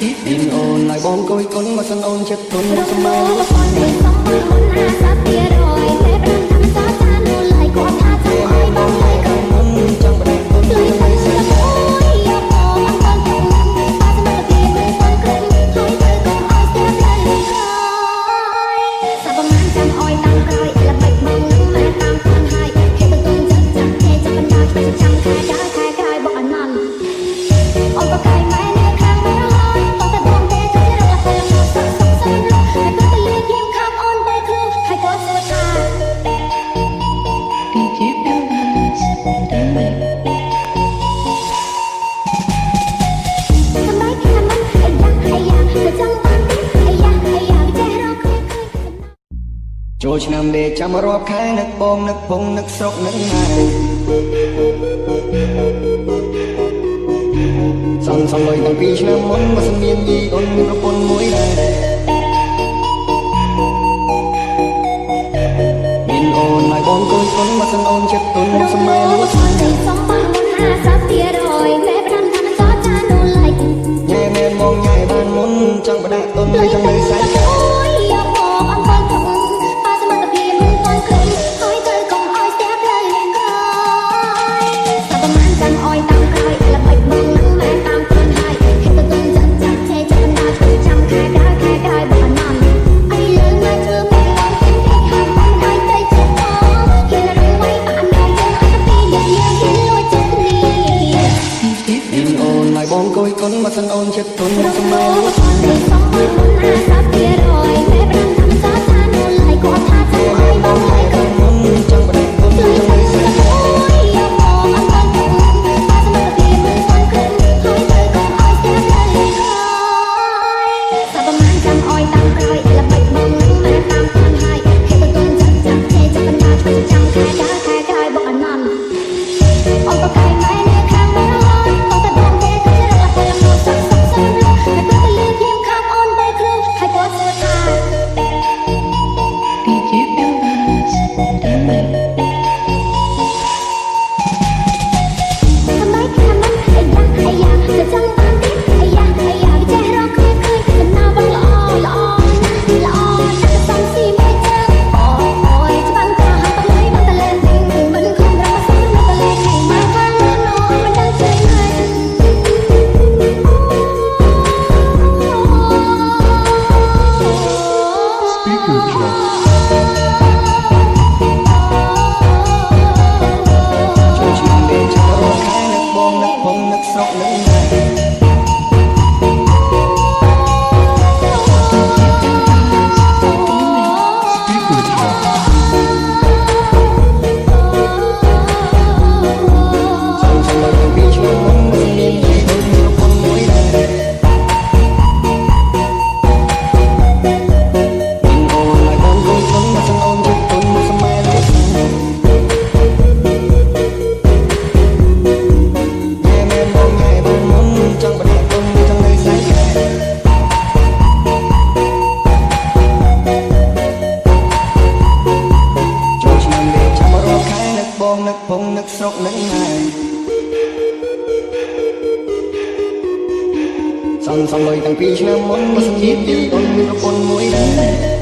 មានអូនហើយបងគួយគុណមកសិនអូនចិត្តទុនស្មើចង់បដិគុណចូលឆ្នាំដេកចាំរាប់ខែនឹកបងនឹកពងនឹកស្រុកនឹកម៉ែសំលុយតាំងពីឆ្នាំមុនមកសម្មានយីអូនមានប្រពន្ធមួយដែរមានអូនហើយបងគួយគុណមកសិនអូនចិត្តទុនស្មើលួចញ៉ែមែនបងញ៉ែបានមុនចង់បដាក់ទុនហើយចង់នៅសាច់បងគួយគុណមកសិនអូនចិត្តទុនស្មើលួចចង់បដិគុណចង់នៅសាច់នឹកពងនឹកស្រុកនឹកម៉ែសំលុយតាំងពីឆ្នាំមុនមកសម្មានយីអូនមានប្រពន្ធមួយដែរ